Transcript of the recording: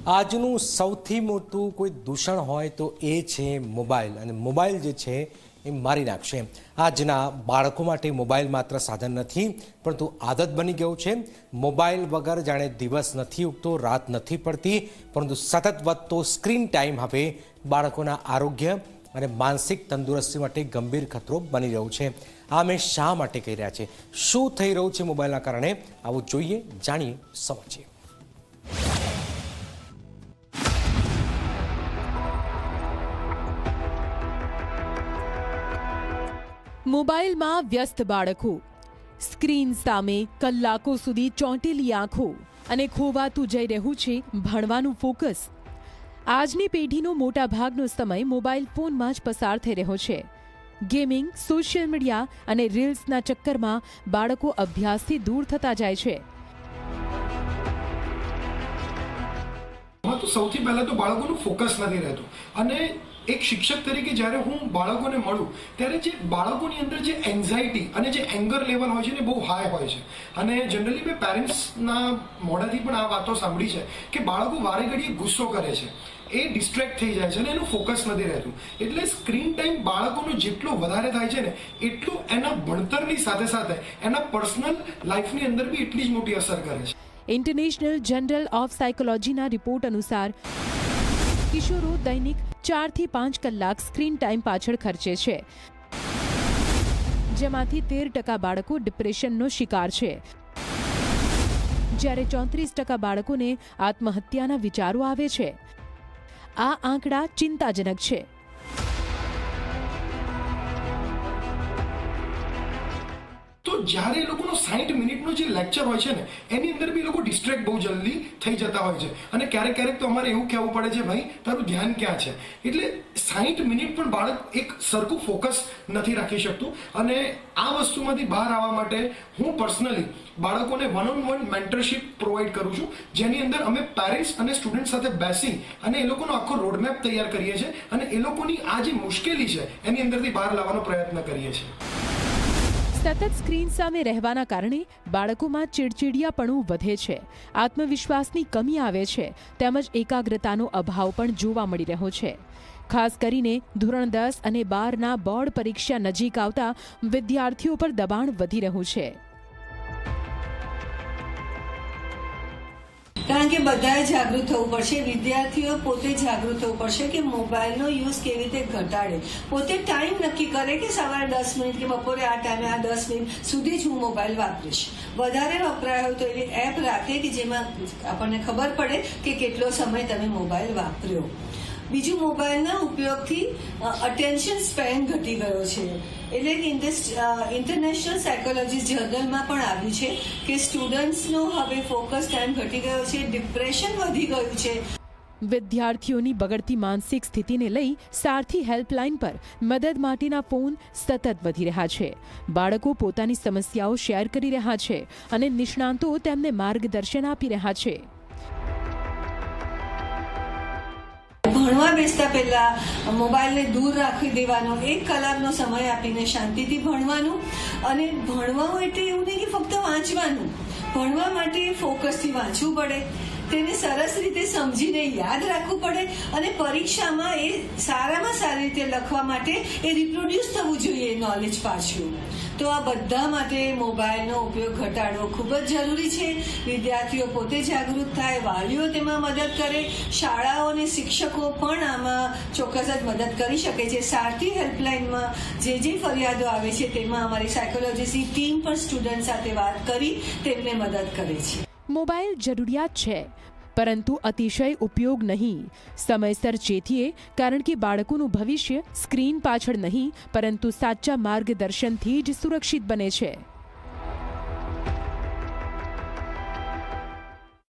આજનું સૌથી મોટું કોઈ દૂષણ હોય તો એ છે મોબાઈલ, અને મોબાઈલ જે છે એ મારી નાખશે. આજના બાળકો માટે મોબાઈલ માત્ર સાધન નથી પરંતુ આદત બની ગયું છે. મોબાઈલ વગર જાણે દિવસ નથી ઉગતો, રાત નથી પડતી, પરંતુ સતત વધતો સ્ક્રીન ટાઈમ હવે બાળકોના આરોગ્ય અને માનસિક તંદુરસ્તી માટે ગંભીર ખતરો બની રહ્યું છે. આ અમે શા માટે કહી રહ્યા છે, શું થઈ રહ્યું છે મોબાઈલના કારણે, આવું જોઈએ, જાણીએ, સમજીએ. મોબાઈલમાં વ્યસ્ત બાળકો, સ્ક્રીન સામે કલાકો સુધી ચોંટેલી આંખો અને ખોવાતું જઈ રહ્યું છે ભણવાનું ફોકસ. આજની પેઢીનો મોટા ભાગનો સમય મોબાઈલ ફોનમાં જ પસાર થઈ રહ્યો છે. ગેમિંગ, સોશિયલ મીડિયા અને રીલ્સના ચક્કરમાં બાળકો અભ્યાસથી દૂર થતા જાય છે. તો સૌથી પહેલા તો બાળકોનું ફોકસ નથી રહેતું, અને એક શિક્ષક તરીકે જ્યારે હું બાળકોને મળું ત્યારે જે બાળકોની અંદર જે એન્ઝાયટી અને જે એંગર લેવલ હોય છે ને બહુ હાઈ હોય છે. અને જનરલી મેં પેરેન્ટ્સના મોઢાથી પણ આ વાતો સાંભળી છે કે બાળકો વારે ઘડીએ ગુસ્સો કરે છે, એ ડિસ્ટ્રેક્ટ થઈ જાય છે અને એનું ફોકસ નથી રહેતું. એટલે સ્ક્રીન ટાઈમ બાળકોનો જેટલો વધારે થાય છે ને એટલું એના ભણતરની સાથે સાથે એના પર્સનલ લાઈફની અંદર બી એટલી જ મોટી અસર કરે છે. ઇન્ટરનેશનલ જર્નલ ઓફ સાયકોલોજીના રિપોર્ટ અનુસાર કિશોરો દૈનિક 4 થી 5 કલાક સ્ક્રીન ટાઈમ પાછળ ખર્ચે છે, જેમાંથી 13% બાળકો ડિપ્રેશનનો શિકાર છે, જ્યારે 34% બાળકોને આત્મહત્યાના વિચારો આવે છે. આ આંકડા ચિંતાજનક છે. તો જ્યારે એ લોકોનો 60 મિનિટનો જે લેક્ચર હોય છે ને એની અંદર બી લોકો ડિસ્ટ્રેક્ટ બહુ જલ્દી થઈ જતા હોય છે, અને ક્યારેક તો અમારે એવું કહેવું પડે છે, ભાઈ તારું ધ્યાન ક્યાં છે. એટલે 60 મિનિટ પણ બાળક એક સરખું ફોકસ નથી રાખી શકતું. અને આ વસ્તુમાંથી બહાર આવવા માટે હું પર્સનલી બાળકોને વન મેન્ટરશિપ પ્રોવાઈડ કરું છું, જેની અંદર અમે પેરેન્ટ્સ અને સ્ટુડન્ટ સાથે બેસી અને એ લોકોનો આખો રોડમેપ તૈયાર કરીએ છીએ અને એ લોકોની આ જે મુશ્કેલી છે એની અંદરથી બહાર લાવવાનો પ્રયત્ન કરીએ છીએ. સતત સ્ક્રીન સામે રહેવાના કારણે બાળકોમાં ચીડચીડિયાપણું વધે છે, આત્મવિશ્વાસની કમી આવે છે, તેમજ એકાગ્રતાનો અભાવ પણ જોવા મળી રહ્યો છે. ખાસ કરીને ધોરણ 10 અને 12ના બોર્ડ પરીક્ષા નજીક આવતા વિદ્યાર્થીઓ પર દબાણ વધી રહ્યું છે. કારણ કે બધાએ જાગૃત થવું પડશે, વિદ્યાર્થીઓ પોતે જાગૃત થવું પડશે કે મોબાઈલનો યુઝ કેવી રીતે ઘટાડે. પોતે ટાઈમ નક્કી કરે કે સવારે 10 મિનિટ કે બપોરે આ ટાઈમે આ 10 મિનિટ સુધી જ હું મોબાઈલ વાપરીશ. વધારે વપરાય હોય તો એવી એપ રાખે કે જેમાં આપણને ખબર પડે કે કેટલો સમય તમે મોબાઈલ વાપર્યો. બીજું, મોબાઈલના ઉપયોગથી અટેન્શન સ્પેન ઘટી ગયો છે. એટલે કે ઇન્ટરનેશનલ સાયકોલોજી જર્નલમાં પણ આવ્યું છે કે સ્ટુડન્ટ્સનો હવે ફોકસ ટાઈમ ઘટી ગયો છે, ડિપ્રેશન વધી ગયું છે. વિદ્યાર્થીઓની બગડતી માનસિક સ્થિતિને લઈ સારથી હેલ્પલાઇન પર મદદ માટેના ફોન સતત વધી રહ્યા છે. બાળકો પોતાની સમસ્યાઓ શેર કરી રહ્યા છે અને નિષ્ણાંતો તેમને માર્ગદર્શન આપી રહ્યા છે. ભણવા બેસતા પહેલા મોબાઈલને દૂર રાખી દેવાનો, 1 કલાકનો સમય આપીને શાંતિથી ભણવાનું. અને ભણવાનું એટલે એવું નહીં કે ફક્ત વાંચવાનું, ભણવા માટે ફોકસથી વાંચવું પડે, તેને સરસ રીતે સમજીને યાદ રાખવું પડે, અને પરીક્ષામાં એ સારામાં સારી રીતે લખવા માટે એ રિપ્રોડ્યુસ થવું જોઈએ નોલેજ પાછું. તો આ બધા માટે મોબાઈલનો ઉપયોગ ઘટાડવો ખૂબ જ જરૂરી છે. વિદ્યાર્થીઓ પોતે જાગૃત થાય, વાલીઓ તેમાં મદદ કરે, શાળાઓ અને શિક્ષકો પણ આમાં ચોક્કસ જ મદદ કરી શકે છે. સારથી હેલ્પલાઇનમાં જે ફરિયાદો આવે છે તેમાં અમારી સાયકોલોજીની ટીમ પણ સ્ટુડન્ટ સાથે વાત કરી તેમને મદદ કરે છે. મોબાઈલ જરૂરિયાત છે, પરંતુ અતિશય ઉપયોગ નહીં. સમયસર ચેતીએ, કારણ કે બાળકોનું ભવિષ્ય સ્ક્રીન પાછળ નહીં પરંતુ સાચા માર્ગદર્શનથી જ સુરક્ષિત બને છે.